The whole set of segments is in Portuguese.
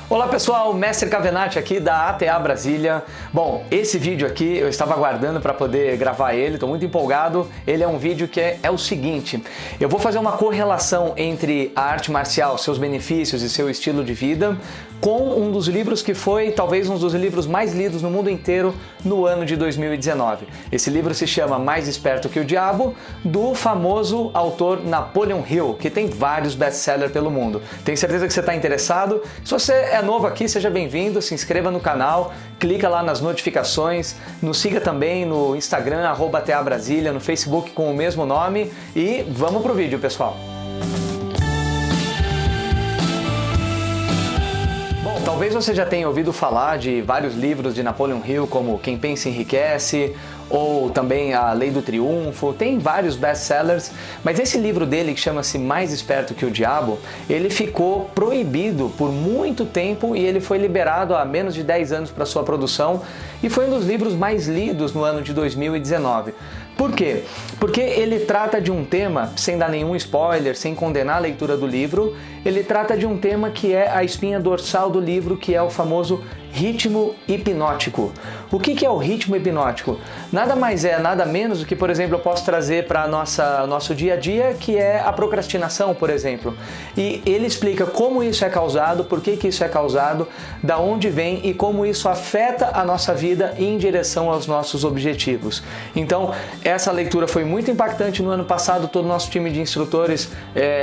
Olá pessoal, Mestre Cavenati aqui da ATA Brasília. Bom, esse vídeo aqui eu estava aguardando para poder gravar ele, estou muito empolgado. Ele é um vídeo que é o seguinte: eu vou fazer uma correlação entre a arte marcial, seus benefícios e seu estilo de vida, com um dos livros que foi talvez um dos livros mais lidos no mundo inteiro no ano de 2019. Esse livro se chama Mais Esperto que o Diabo, do famoso autor Napoleon Hill, que tem vários best-sellers pelo mundo. Tenho certeza que você está interessado. Se você é novo aqui, seja bem-vindo, se inscreva no canal, clica lá nas notificações, nos siga também no Instagram, @TABrasília, no Facebook com o mesmo nome e vamos pro vídeo, pessoal. Bom, talvez você já tenha ouvido falar de vários livros de Napoleon Hill, como Quem Pensa Enriquece, ou também A Lei do Triunfo. Tem vários best-sellers, mas esse livro dele, que chama-se Mais Esperto que o Diabo, ele ficou proibido por muito tempo e ele foi liberado há menos de 10 anos para sua produção e foi um dos livros mais lidos no ano de 2019. Por quê? Porque ele trata de um tema, sem dar nenhum spoiler, sem condenar a leitura do livro, ele trata de um tema que é a espinha dorsal do livro, que é o famoso ritmo hipnótico. O que é o ritmo hipnótico? Nada mais é, nada menos do que, por exemplo, eu posso trazer para nosso dia a dia, que é a procrastinação, por exemplo. E ele explica como isso é causado, por que isso é causado, da onde vem e como isso afeta a nossa vida em direção aos nossos objetivos. Então, essa leitura foi muito impactante no ano passado. Todo o nosso time de instrutores,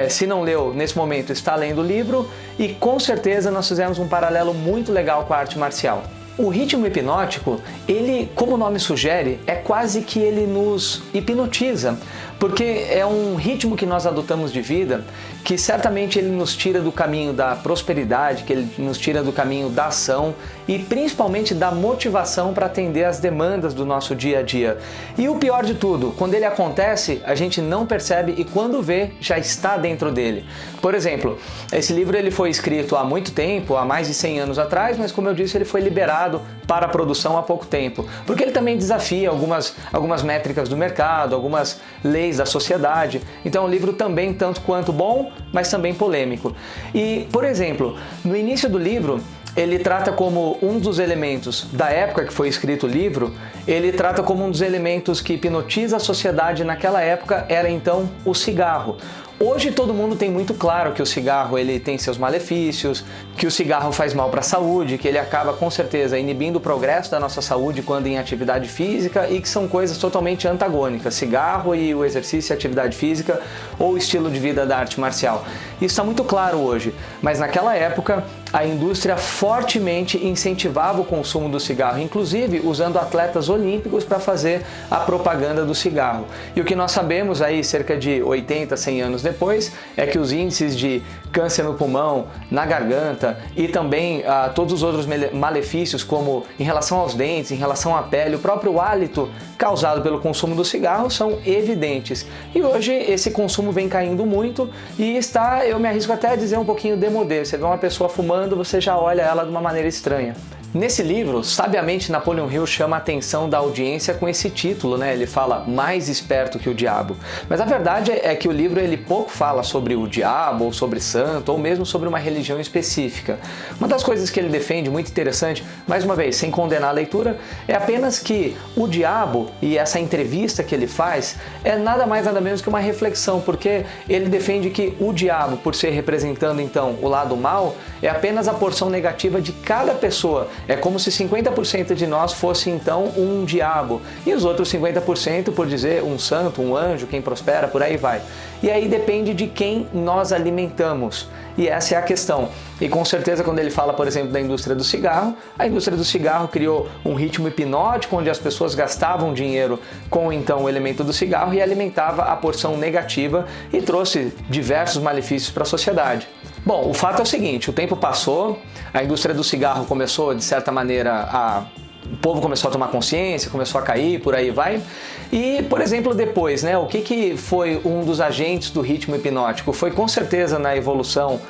se não leu nesse momento, está lendo o livro e com certeza nós fizemos um paralelo muito legal com a arte marcial. O ritmo hipnótico, ele, como o nome sugere, é quase que ele nos hipnotiza, porque é um ritmo que nós adotamos de vida que certamente ele nos tira do caminho da prosperidade, que ele nos tira do caminho da ação e principalmente da motivação para atender às demandas do nosso dia a dia. E o pior de tudo, quando ele acontece, a gente não percebe e quando vê, já está dentro dele. Por exemplo, esse livro ele foi escrito há muito tempo, há mais de 100 anos atrás, mas como eu disse, ele foi liberado para a produção há pouco tempo, porque ele também desafia algumas métricas do mercado, algumas leis da sociedade. Então é um livro também tanto quanto bom, mas também polêmico. E, por exemplo, no início do livro, ele trata como um dos elementos da época que foi escrito o livro, ele trata como um dos elementos que hipnotiza a sociedade naquela época, era então o cigarro. Hoje todo mundo tem muito claro que o cigarro ele tem seus malefícios, que o cigarro faz mal para a saúde, que ele acaba com certeza inibindo o progresso da nossa saúde quando em atividade física e que são coisas totalmente antagônicas, cigarro e o exercício e a atividade física ou o estilo de vida da arte marcial. Isso está muito claro hoje, mas naquela época a indústria fortemente incentivava o consumo do cigarro, inclusive usando atletas olímpicos para fazer a propaganda do cigarro. E o que nós sabemos aí cerca de 80, 100 anos depois é que os índices de câncer no pulmão, na garganta e também todos os outros malefícios, como em relação aos dentes, em relação à pele, o próprio hálito causado pelo consumo do cigarro são evidentes. E hoje esse consumo vem caindo muito e está, eu me arrisco até a dizer, um pouquinho démodé. Você vê uma pessoa fumando, você já olha ela de uma maneira estranha. Nesse livro, sabiamente Napoleon Hill chama a atenção da audiência com esse título, né? Ele fala Mais Esperto que o Diabo. Mas a verdade é que o livro ele pouco fala sobre o diabo, ou sobre santo, ou mesmo sobre uma religião específica. Uma das coisas que ele defende, muito interessante, mais uma vez, sem condenar a leitura, é apenas que o diabo e essa entrevista que ele faz é nada mais nada menos que uma reflexão, porque ele defende que o diabo, por ser representando então o lado mal, é apenas a porção negativa de cada pessoa. É como se 50% de nós fosse então um diabo e os outros 50% por dizer um santo, um anjo, quem prospera, por aí vai. E aí depende de quem nós alimentamos. E essa é a questão. E com certeza quando ele fala, por exemplo, da indústria do cigarro, a indústria do cigarro criou um ritmo hipnótico onde as pessoas gastavam dinheiro com então o elemento do cigarro e alimentava a porção negativa e trouxe diversos malefícios para a sociedade. Bom, o fato é o seguinte, o tempo passou, a indústria do cigarro começou, de certa maneira, o povo começou a tomar consciência, começou a cair, por aí vai. E, por exemplo, depois, né, o que foi um dos agentes do ritmo hipnótico? Foi com certeza na evolução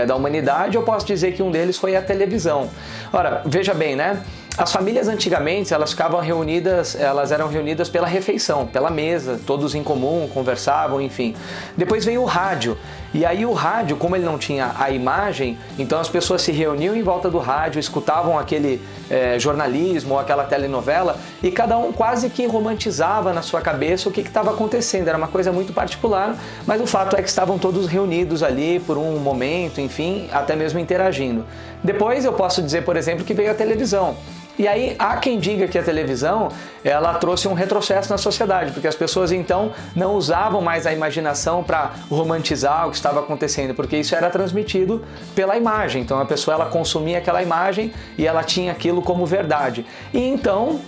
da humanidade, eu posso dizer que um deles foi a televisão. Ora, veja bem, né? As famílias antigamente, elas eram reunidas pela refeição, pela mesa, todos em comum, conversavam, enfim. Depois veio o rádio. E aí o rádio, como ele não tinha a imagem, então as pessoas se reuniam em volta do rádio, escutavam aquele jornalismo ou aquela telenovela e cada um quase que romantizava na sua cabeça o que estava acontecendo. Era uma coisa muito particular, mas o fato é que estavam todos reunidos ali por um momento, enfim, até mesmo interagindo. Depois eu posso dizer, por exemplo, que veio a televisão. E aí há quem diga que a televisão ela trouxe um retrocesso na sociedade, porque as pessoas então não usavam mais a imaginação para romantizar o que estava acontecendo, porque isso era transmitido pela imagem. Então a pessoa ela consumia aquela imagem e ela tinha aquilo como verdade. E então,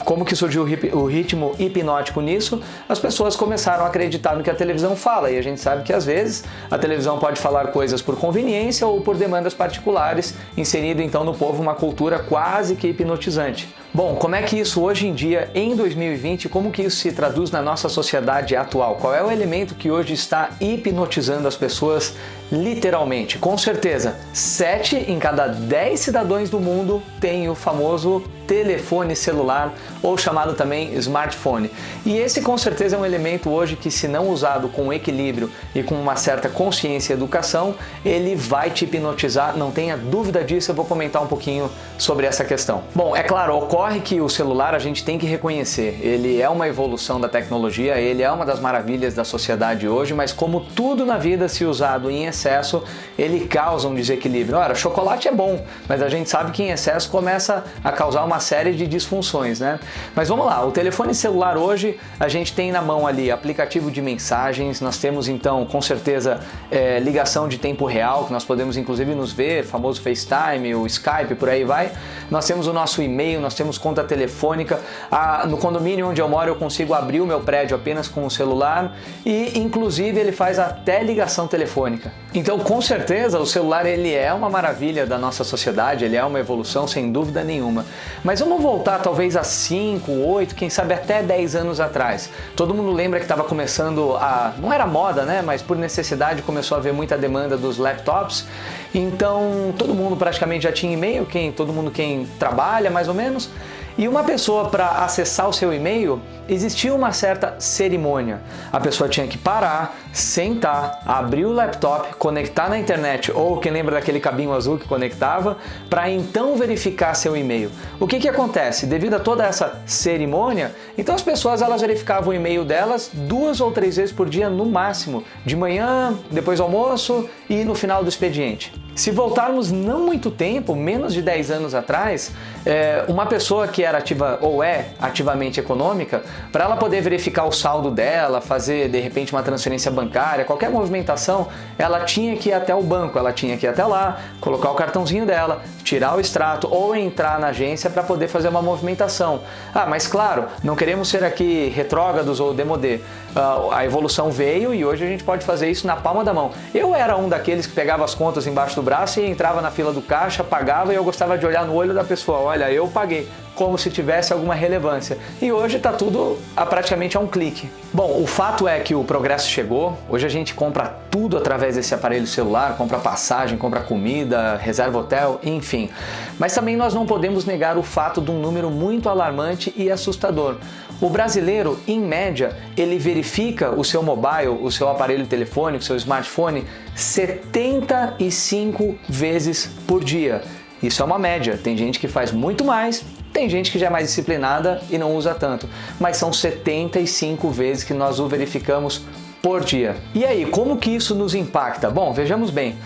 como que surgiu o ritmo hipnótico nisso? As pessoas começaram a acreditar no que a televisão fala, e a gente sabe que às vezes a televisão pode falar coisas por conveniência ou por demandas particulares, inserindo então no povo uma cultura quase que hipnotizante. Bom, como é que isso hoje em dia, em 2020, como que isso se traduz na nossa sociedade atual? Qual é o elemento que hoje está hipnotizando as pessoas literalmente? Com certeza, 7 em cada 10 cidadãos do mundo têm o famoso telefone celular, ou chamado também smartphone. E esse com certeza é um elemento hoje que, se não usado com equilíbrio e com uma certa consciência e educação, ele vai te hipnotizar, não tenha dúvida disso. Eu vou comentar um pouquinho sobre essa questão. Bom, é claro, ocorre que o celular a gente tem que reconhecer, ele é uma evolução da tecnologia, ele é uma das maravilhas da sociedade hoje, mas como tudo na vida, se usado em excesso, ele causa um desequilíbrio. Ora, chocolate é bom, mas a gente sabe que em excesso começa a causar uma série de disfunções, né? Mas vamos lá, o telefone celular hoje, a gente tem na mão ali aplicativo de mensagens, nós temos então com certeza ligação de tempo real, que nós podemos inclusive nos ver, famoso FaceTime, o Skype, por aí vai. Nós temos o nosso e-mail, nós temos conta telefônica, no condomínio onde eu moro eu consigo abrir o meu prédio apenas com o celular e inclusive ele faz até ligação telefônica. Então com certeza o celular ele é uma maravilha da nossa sociedade, ele é uma evolução sem dúvida nenhuma. Mas vamos voltar talvez a 5, 8, quem sabe até 10 anos atrás. Todo mundo lembra que estava começando não era moda, né? Mas por necessidade começou a haver muita demanda dos laptops. Então todo mundo praticamente já tinha e-mail, todo mundo quem trabalha mais ou menos. E uma pessoa, para acessar o seu e-mail, existia uma certa cerimônia. A pessoa tinha que parar, sentar, abrir o laptop, conectar na internet, ou quem lembra daquele cabinho azul que conectava, para então verificar seu e-mail. O que acontece? Devido a toda essa cerimônia, então as pessoas elas verificavam o e-mail delas 2 ou 3 vezes por dia no máximo, de manhã, depois do almoço e no final do expediente. Se voltarmos não muito tempo, menos de 10 anos atrás, uma pessoa que era ativa ou é ativamente econômica, para ela poder verificar o saldo dela, fazer de repente uma transferência bancária, qualquer movimentação, ela tinha que ir até o banco, ela tinha que ir até lá, colocar o cartãozinho dela, tirar o extrato ou entrar na agência para poder fazer uma movimentação. Mas claro, não queremos ser aqui retrógrados ou demodê. A evolução veio e hoje a gente pode fazer isso na palma da mão. Eu era um daqueles que pegava as contas embaixo do braço e entrava na fila do caixa, pagava, e eu gostava de olhar no olho da pessoa, olha, eu paguei, como se tivesse alguma relevância. E hoje está tudo praticamente a um clique. Bom, o fato é que o progresso chegou, hoje a gente compra tudo através desse aparelho celular, compra passagem, compra comida, reserva hotel, enfim. Mas também nós não podemos negar o fato de um número muito alarmante e assustador. O brasileiro, em média, ele verifica o seu mobile, o seu aparelho telefônico, o seu smartphone, 75 vezes por dia. Isso é uma média, tem gente que faz muito mais, tem gente que já é mais disciplinada e não usa tanto, mas são 75 vezes que nós o verificamos por dia. E aí, como que isso nos impacta? Bom, vejamos bem,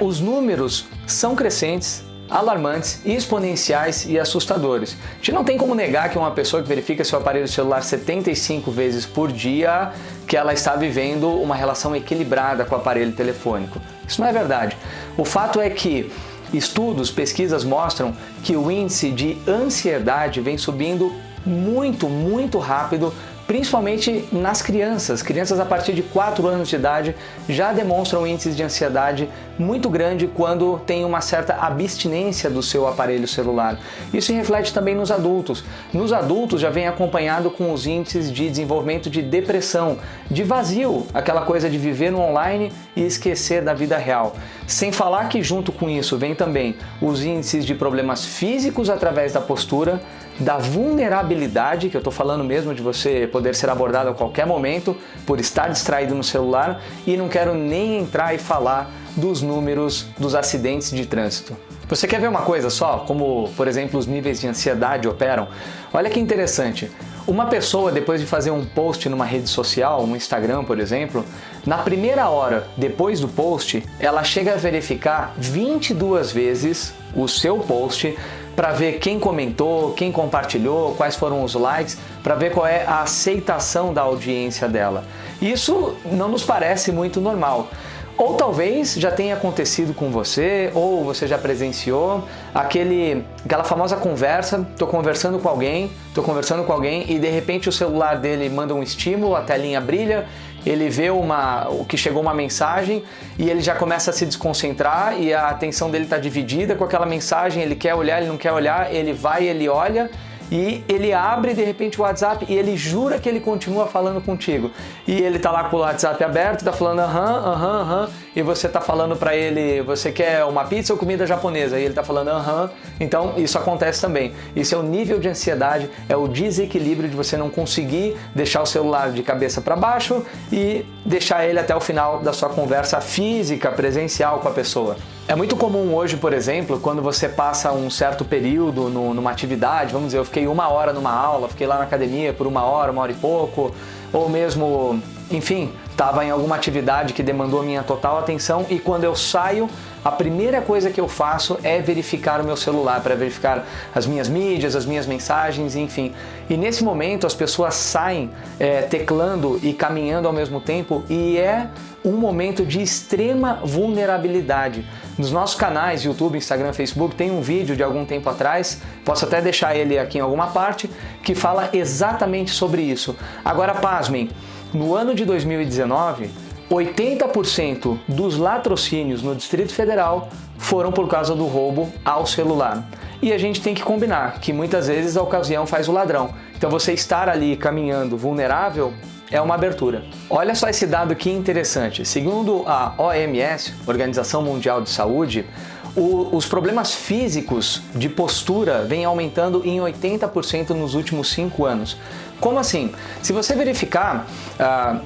os números são crescentes, alarmantes, exponenciais e assustadores. A gente não tem como negar que uma pessoa que verifica seu aparelho celular 75 vezes por dia, que ela está vivendo uma relação equilibrada com o aparelho telefônico. Isso não é verdade. O fato é que estudos, pesquisas mostram que o índice de ansiedade vem subindo muito rápido, principalmente nas crianças. Crianças a partir de 4 anos de idade já demonstram índices de ansiedade muito grande quando tem uma certa abstinência do seu aparelho celular. Isso se reflete também nos adultos. Nos adultos já vem acompanhado com os índices de desenvolvimento de depressão, de vazio, aquela coisa de viver no online e esquecer da vida real. Sem falar que junto com isso vem também os índices de problemas físicos através da postura, da vulnerabilidade, que eu estou falando mesmo de você, por poder ser abordado a qualquer momento por estar distraído no celular, e não quero nem entrar e falar dos números dos acidentes de trânsito. Você quer ver uma coisa só? Como, por exemplo, os níveis de ansiedade operam? Olha que interessante. Uma pessoa, depois de fazer um post numa rede social, um Instagram, por exemplo, na primeira hora depois do post, ela chega a verificar 22 vezes o seu post para ver quem comentou, quem compartilhou, quais foram os likes, para ver qual é a aceitação da audiência dela. Isso não nos parece muito normal. Ou talvez já tenha acontecido com você, ou você já presenciou aquela famosa conversa, estou conversando com alguém e de repente o celular dele manda um estímulo, a telinha brilha, ele vê que chegou uma mensagem e ele já começa a se desconcentrar e a atenção dele está dividida com aquela mensagem, ele quer olhar, ele não quer olhar, ele vai, ele olha, e ele abre de repente o WhatsApp e ele jura que ele continua falando contigo. E ele tá lá com o WhatsApp aberto, tá falando aham, e você tá falando para ele, você quer uma pizza ou comida japonesa? E ele tá falando aham. Então isso acontece também. Isso é o nível de ansiedade, é o desequilíbrio de você não conseguir deixar o celular de cabeça para baixo e deixar ele até o final da sua conversa física, presencial com a pessoa. É muito comum hoje, por exemplo, quando você passa um certo período numa atividade, vamos dizer, eu fiquei 1 hora numa aula, fiquei lá na academia por 1 hora, 1 hora e pouco, ou mesmo, enfim, estava em alguma atividade que demandou minha total atenção e quando eu saio, a primeira coisa que eu faço é verificar o meu celular, para verificar as minhas mídias, as minhas mensagens, enfim. E nesse momento as pessoas saem teclando e caminhando ao mesmo tempo e é um momento de extrema vulnerabilidade. Nos nossos canais, YouTube, Instagram, Facebook, tem um vídeo de algum tempo atrás, posso até deixar ele aqui em alguma parte, que fala exatamente sobre isso. Agora, pasmem, no ano de 2019, 80% dos latrocínios no Distrito Federal foram por causa do roubo ao celular. E a gente tem que combinar que muitas vezes a ocasião faz o ladrão. Então você estar ali caminhando vulnerável é uma abertura. Olha só esse dado que interessante. Segundo a OMS, Organização Mundial de Saúde, os problemas físicos de postura vêm aumentando em 80% nos últimos 5 anos. Como assim? Se você verificar,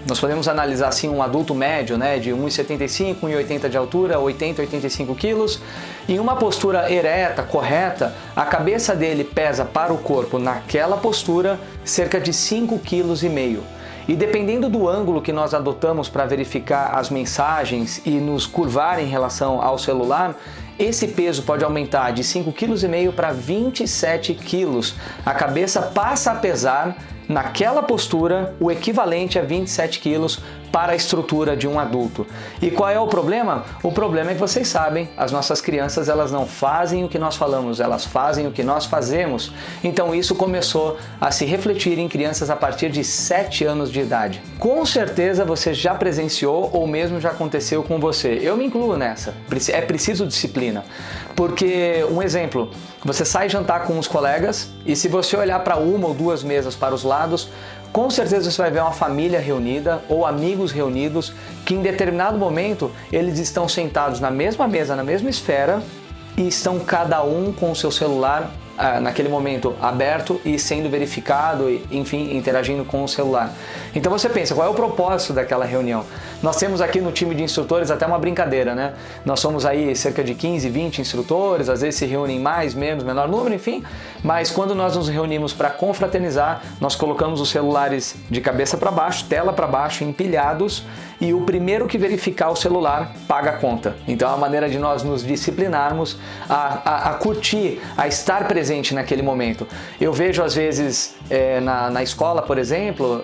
nós podemos analisar assim um adulto médio, né, de 1,75, 1,80 de altura, 80, 85 quilos, em uma postura ereta, correta, a cabeça dele pesa para o corpo naquela postura cerca de 5,5 kg. E dependendo do ângulo que nós adotamos para verificar as mensagens e nos curvar em relação ao celular, esse peso pode aumentar de 5,5 kg para 27 quilos. A cabeça passa a pesar naquela postura o equivalente a 27 quilos para a estrutura de um adulto. E qual é o problema? O problema é que vocês sabem, as nossas crianças elas não fazem o que nós falamos, elas fazem o que nós fazemos. Então isso começou a se refletir em crianças a partir de 7 anos de idade. Com certeza você já presenciou ou mesmo já aconteceu com você. Eu me incluo nessa. É preciso disciplina. Porque, um exemplo, você sai jantar com os colegas e se você olhar para 1 ou 2 mesas para os lados, com certeza você vai ver uma família reunida ou amigos reunidos que em determinado momento eles estão sentados na mesma mesa, na mesma esfera e estão cada um com o seu celular naquele momento aberto e sendo verificado, enfim, interagindo com o celular. Então você pensa, qual é o propósito daquela reunião? Nós temos aqui no time de instrutores até uma brincadeira, né? Nós somos aí cerca de 15, 20 instrutores, às vezes se reúnem mais, menos, menor número, enfim, mas quando nós nos reunimos para confraternizar, nós colocamos os celulares de cabeça para baixo, tela para baixo, empilhados, e o primeiro que verificar o celular paga a conta. Então é uma maneira de nós nos disciplinarmos a curtir, a estar presente naquele momento. Eu vejo às vezes na escola, por exemplo,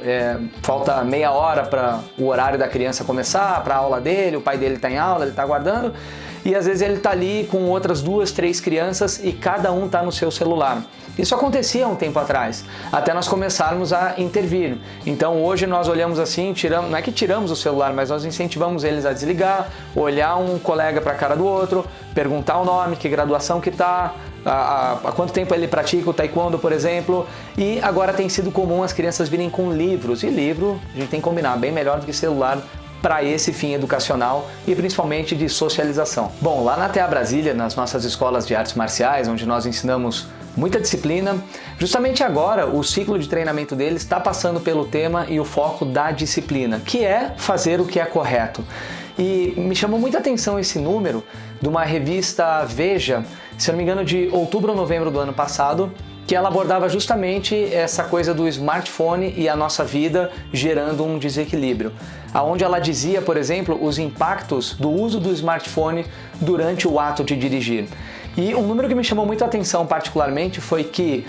falta meia hora para o horário da criança começar, para a aula dele, o pai dele está em aula, ele está aguardando, e às vezes ele está ali com outras 2, 3 crianças e cada um está no seu celular. Isso acontecia há um tempo atrás, até nós começarmos a intervir. Então hoje nós olhamos assim, não é que tiramos o celular, mas nós incentivamos eles a desligar, olhar um colega para a cara do outro, perguntar o nome, que graduação que está, há quanto tempo ele pratica o taekwondo, por exemplo, e agora tem sido comum as crianças virem com livros, e livro a gente tem que combinar, bem melhor do que celular para esse fim educacional e principalmente de socialização. Bom, lá na TA Brasília, nas nossas escolas de artes marciais, onde nós ensinamos muita disciplina. Justamente agora, o ciclo de treinamento dele está passando pelo tema e o foco da disciplina, que é fazer o que é correto. E me chamou muita atenção esse número de uma revista Veja, se eu não me engano, de outubro ou novembro do ano passado, que ela abordava justamente essa coisa do smartphone e a nossa vida gerando um desequilíbrio. Aonde ela dizia, por exemplo, os impactos do uso do smartphone durante o ato de dirigir. E um número que me chamou muito a atenção particularmente foi que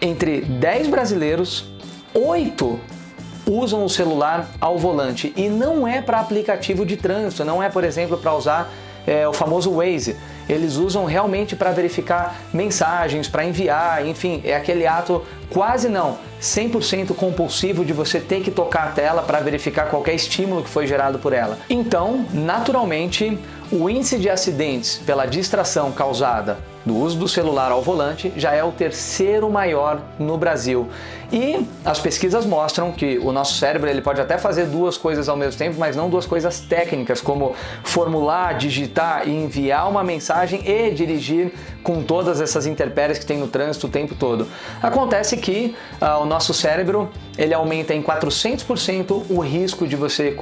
entre 10 brasileiros, 8 usam o celular ao volante. E não é para aplicativo de trânsito, não é, por exemplo, para usar o famoso Waze. Eles usam realmente para verificar mensagens, para enviar, enfim, é aquele ato quase não 100% compulsivo de você ter que tocar a tela para verificar qualquer estímulo que foi gerado por ela. Então, naturalmente, o índice de acidentes pela distração causada do uso do celular ao volante já é o terceiro maior no Brasil. E as pesquisas mostram que o nosso cérebro ele pode até fazer duas coisas ao mesmo tempo, mas não duas coisas técnicas, como formular, digitar e enviar uma mensagem e dirigir com todas essas intempéries que tem no trânsito o tempo todo. Acontece que o nosso cérebro ele aumenta em 400% o risco de você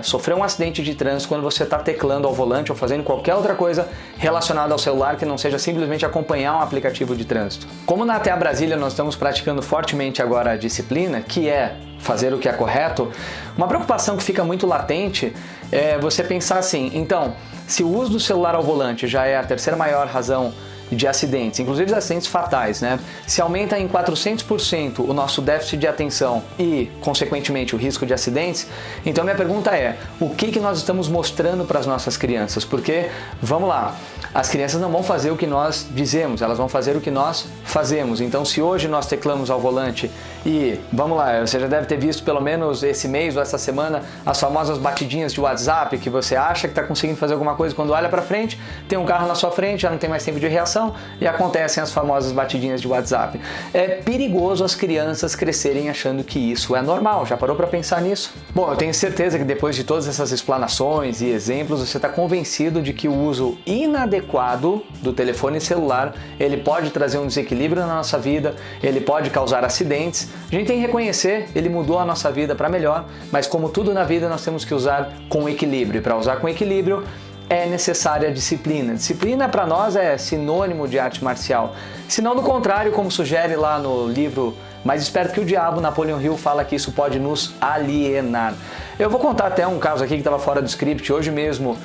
sofrer um acidente de trânsito quando você está teclando ao volante ou fazendo qualquer outra coisa relacionada ao celular que não seja simplesmente acompanhar um aplicativo de trânsito. Como na TA Brasília nós estamos praticando fortemente agora a disciplina, que é fazer o que é correto, uma preocupação que fica muito latente é você pensar assim, então, se o uso do celular ao volante já é a terceira maior razão de acidentes, inclusive de acidentes fatais, né? Se aumenta em 400% o nosso déficit de atenção e, consequentemente, o risco de acidentes, então minha pergunta é, o que nós estamos mostrando para as nossas crianças? Porque, vamos lá, as crianças não vão fazer o que nós dizemos, elas vão fazer o que nós fazemos. Então, se hoje nós teclamos ao volante e, vamos lá, você já deve ter visto pelo menos esse mês ou essa semana as famosas batidinhas de WhatsApp, que você acha que está conseguindo fazer alguma coisa, quando olha para frente, tem um carro na sua frente, já não tem mais tempo de reação, e acontecem as famosas batidinhas de WhatsApp. É perigoso as crianças crescerem achando que isso é normal. Já parou para pensar nisso? Bom, eu tenho certeza que depois de todas essas explanações e exemplos, você está convencido de que o uso inadequado do telefone celular, ele pode trazer um desequilíbrio na nossa vida, ele pode causar acidentes. A gente tem que reconhecer, ele mudou a nossa vida para melhor, mas como tudo na vida, nós temos que usar com equilíbrio. E para usar com equilíbrio, é necessária a disciplina. Disciplina para nós é sinônimo de arte marcial. Se não do contrário, como sugere lá no livro Mais Esperto que o Diabo, Napoleon Hill fala que isso pode nos alienar. Eu vou contar até um caso aqui que estava fora do script. Hoje mesmo,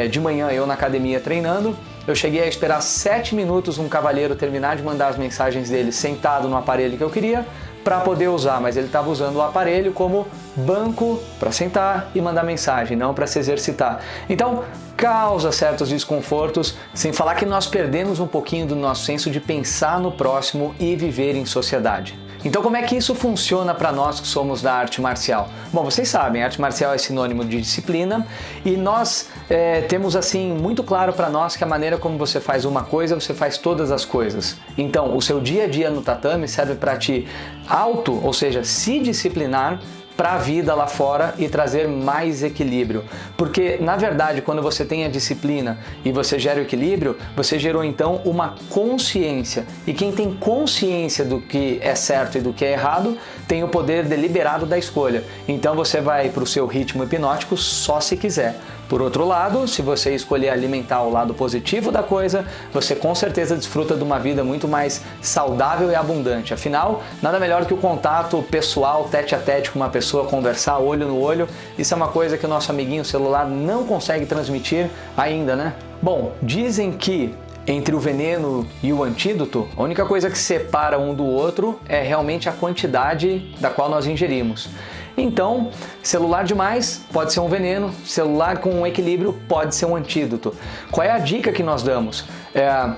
de manhã, eu na academia treinando, eu cheguei a esperar 7 minutos um cavalheiro terminar de mandar as mensagens dele sentado no aparelho que eu queria, para poder usar, mas ele estava usando o aparelho como banco para sentar e mandar mensagem, não para se exercitar. Então, causa certos desconfortos, sem falar que nós perdemos um pouquinho do nosso senso de pensar no próximo e viver em sociedade. Então, como é que isso funciona para nós que somos da arte marcial? Bom, vocês sabem, arte marcial é sinônimo de disciplina e nós temos assim muito claro para nós que a maneira como você faz uma coisa, você faz todas as coisas. Então, o seu dia a dia no tatame serve para te ou seja, se disciplinar para a vida lá fora e trazer mais equilíbrio. Porque, na verdade, quando você tem a disciplina e você gera o equilíbrio, você gerou então uma consciência. E quem tem consciência do que é certo e do que é errado, tem o poder deliberado da escolha. Então você vai para o seu ritmo hipnótico só se quiser. Por outro lado, se você escolher alimentar o lado positivo da coisa, você com certeza desfruta de uma vida muito mais saudável e abundante. Afinal, nada melhor que o contato pessoal, tete a tete com uma pessoa, conversar olho no olho. Isso é uma coisa que o nosso amiguinho celular não consegue transmitir ainda, né? Bom, dizem que entre o veneno e o antídoto, a única coisa que separa um do outro é realmente a quantidade da qual nós ingerimos. Então, celular demais pode ser um veneno, celular com um equilíbrio pode ser um antídoto. Qual é a dica que nós damos?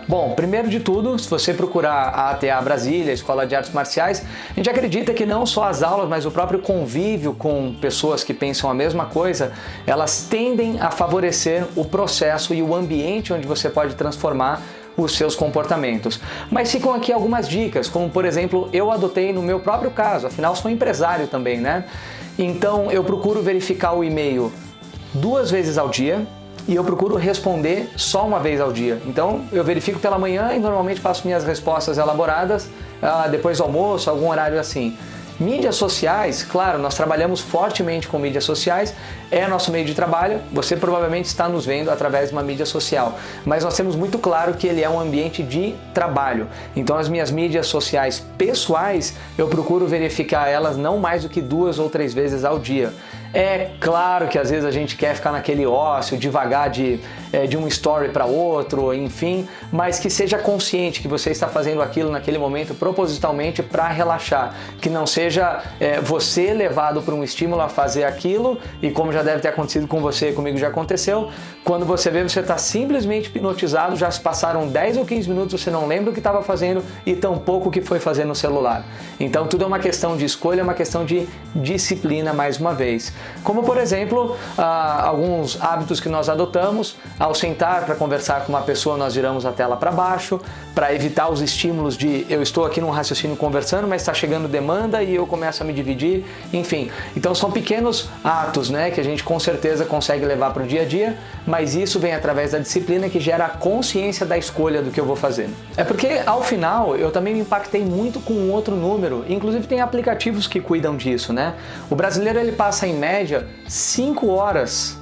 Bom, primeiro de tudo, se você procurar a ATA Brasília, a Escola de Artes Marciais, a gente acredita que não só as aulas, mas o próprio convívio com pessoas que pensam a mesma coisa, elas tendem a favorecer o processo e o ambiente onde você pode transformar os seus comportamentos. Mas ficam aqui algumas dicas, como por exemplo, eu adotei no meu próprio caso, afinal sou empresário também, né? Então eu procuro verificar o e-mail 2 vezes ao dia, e eu procuro responder só uma vez ao dia. Então eu verifico pela manhã e normalmente faço minhas respostas elaboradas depois do almoço, algum horário assim. Mídias sociais, claro, nós trabalhamos fortemente com mídias sociais, é nosso meio de trabalho, você provavelmente está nos vendo através de uma mídia social, mas nós temos muito claro que ele é um ambiente de trabalho. Então as minhas mídias sociais pessoais, eu procuro verificar elas não mais do que 2 ou 3 vezes ao dia. É claro que às vezes a gente quer ficar naquele ócio, devagar de um story para outro, enfim, mas que seja consciente que você está fazendo aquilo naquele momento propositalmente para relaxar, que não seja você levado por um estímulo a fazer aquilo e como já deve ter acontecido com você, comigo já aconteceu, quando você vê, você está simplesmente hipnotizado, já se passaram 10 ou 15 minutos, você não lembra o que estava fazendo e tampouco o que foi fazer no celular. Então tudo é uma questão de escolha, é uma questão de disciplina mais uma vez. Como por exemplo, alguns hábitos que nós adotamos, ao sentar para conversar com uma pessoa nós viramos a tela para baixo, para evitar os estímulos de eu estou aqui num raciocínio conversando, mas está chegando demanda e eu começo a me dividir, enfim. Então são pequenos atos, né, que a gente com certeza consegue levar para o dia a dia, mas isso vem através da disciplina que gera a consciência da escolha do que eu vou fazer. É porque ao final eu também me impactei muito com um outro número, inclusive tem aplicativos que cuidam disso, né? O brasileiro ele passa em média 5 horas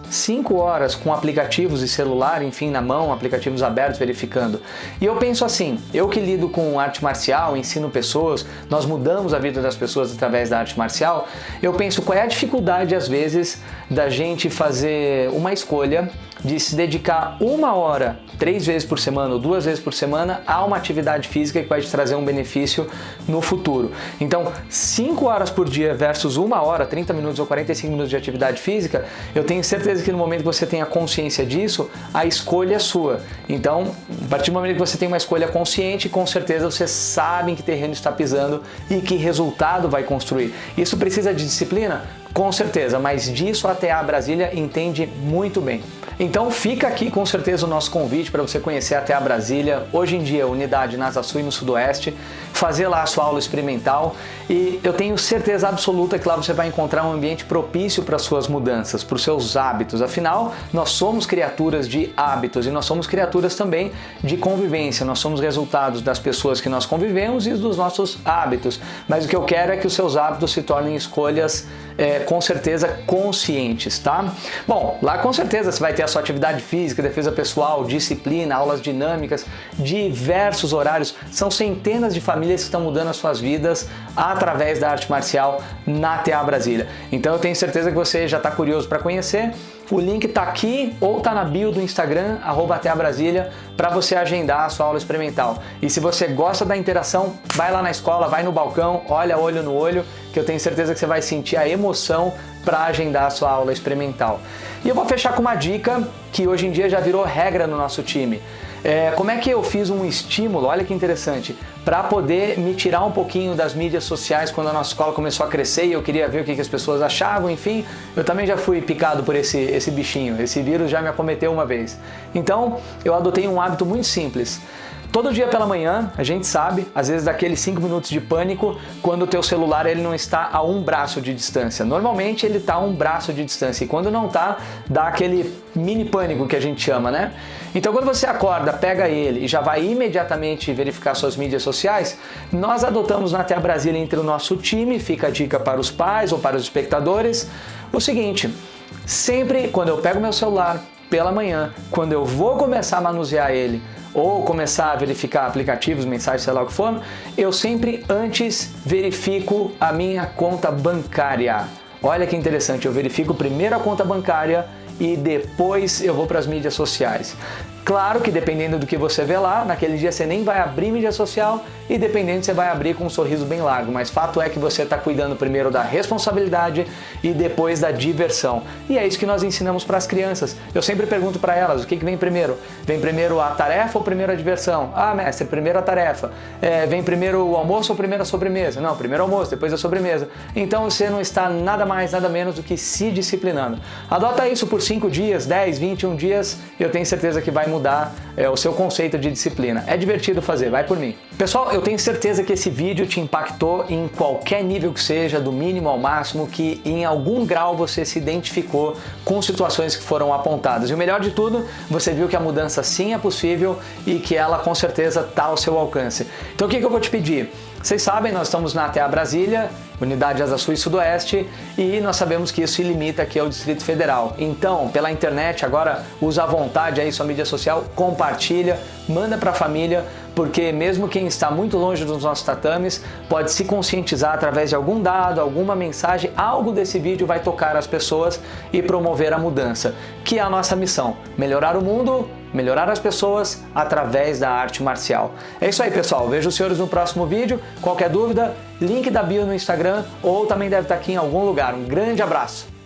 com aplicativos e celular, enfim, na mão, aplicativos abertos, verificando. E eu penso assim, eu que lido com arte marcial, ensino pessoas, nós mudamos a vida das pessoas através da arte marcial, eu penso qual é a dificuldade, às vezes, da gente fazer uma escolha de se dedicar 1 hora, 3 vezes por semana ou 2 vezes por semana a uma atividade física que vai te trazer um benefício no futuro. Então, 5 horas por dia versus 1 hora, 30 minutos ou 45 minutos de atividade física, eu tenho certeza que no momento que você tenha consciência disso, a escolha é sua. Então, a partir do momento que você tem uma escolha consciente, com certeza você sabe em que terreno está pisando e que resultado vai construir. Isso precisa de disciplina? Com certeza, mas disso a TA Brasília entende muito bem. Então fica aqui com certeza o nosso convite para você conhecer a TA Brasília, hoje em dia unidade na Asa Sul e no Sudoeste, fazer lá a sua aula experimental e eu tenho certeza absoluta que lá você vai encontrar um ambiente propício para suas mudanças, para os seus hábitos. Afinal, nós somos criaturas de hábitos e nós somos criaturas também de convivência, nós somos resultados das pessoas que nós convivemos e dos nossos hábitos, mas o que eu quero é que os seus hábitos se tornem escolhas com certeza conscientes, tá? Bom, lá com certeza você vai ter a sua atividade física, defesa pessoal, disciplina, aulas dinâmicas, diversos horários. São centenas de famílias que estão mudando as suas vidas através da arte marcial na TA Brasília. Então eu tenho certeza que você já está curioso para conhecer. O link está aqui ou está na bio do Instagram, @TA Brasília, para você agendar a sua aula experimental. E se você gosta da interação, vai lá na escola, vai no balcão, olha olho no olho, que eu tenho certeza que você vai sentir a emoção para agendar a sua aula experimental. E eu vou fechar com uma dica que hoje em dia já virou regra no nosso time. Como é que eu fiz um estímulo, olha que interessante, para poder me tirar um pouquinho das mídias sociais quando a nossa escola começou a crescer e eu queria ver o que as pessoas achavam, enfim, eu também já fui picado por esse bichinho, esse vírus já me acometeu uma vez. Então, eu adotei um hábito muito simples. Todo dia pela manhã, a gente sabe, às vezes daqueles 5 minutos de pânico, quando o teu celular ele não está a 1 braço de distância. Normalmente ele está a 1 braço de distância e quando não está, dá aquele mini pânico que a gente chama, né? Então quando você acorda, pega ele e já vai imediatamente verificar suas mídias sociais, nós adotamos na TA Brasília entre o nosso time, fica a dica para os pais ou para os espectadores, o seguinte, sempre quando eu pego meu celular pela manhã, quando eu vou começar a manusear ele, ou começar a verificar aplicativos, mensagens, sei lá o que for, eu sempre antes verifico a minha conta bancária. Olha que interessante, eu verifico primeiro a conta bancária e depois eu vou para as mídias sociais. Claro que dependendo do que você vê lá, naquele dia você nem vai abrir mídia social e dependendo você vai abrir com um sorriso bem largo, mas fato é que você está cuidando primeiro da responsabilidade e depois da diversão. E é isso que nós ensinamos para as crianças. Eu sempre pergunto para elas, o que vem primeiro? Vem primeiro a tarefa ou primeiro a diversão? Ah, mestre, primeiro a tarefa. Vem primeiro o almoço ou primeiro a sobremesa? Não, primeiro o almoço, depois a sobremesa. Então você não está nada mais, nada menos do que se disciplinando. Adota isso por 5 dias, 10, 21 dias, eu tenho certeza que vai mudar mudar o seu conceito de disciplina. É divertido fazer, vai por mim. Pessoal, eu tenho certeza que esse vídeo te impactou em qualquer nível que seja, do mínimo ao máximo, que em algum grau você se identificou com situações que foram apontadas. E o melhor de tudo, você viu que a mudança sim é possível e que ela com certeza está ao seu alcance. Então o que eu vou te pedir? Vocês sabem, nós estamos na ATA Brasília, Unidade Asa Sul e Sudoeste, e nós sabemos que isso se limita aqui ao Distrito Federal. Então, pela internet, agora usa à vontade aí sua mídia social, compartilha, manda para a família, porque mesmo quem está muito longe dos nossos tatames pode se conscientizar através de algum dado, alguma mensagem, algo desse vídeo vai tocar as pessoas e promover a mudança, que é a nossa missão, melhorar o mundo, melhorar as pessoas através da arte marcial. É isso aí, pessoal. Vejo os senhores no próximo vídeo. Qualquer dúvida, link da bio no Instagram ou também deve estar aqui em algum lugar. Um grande abraço!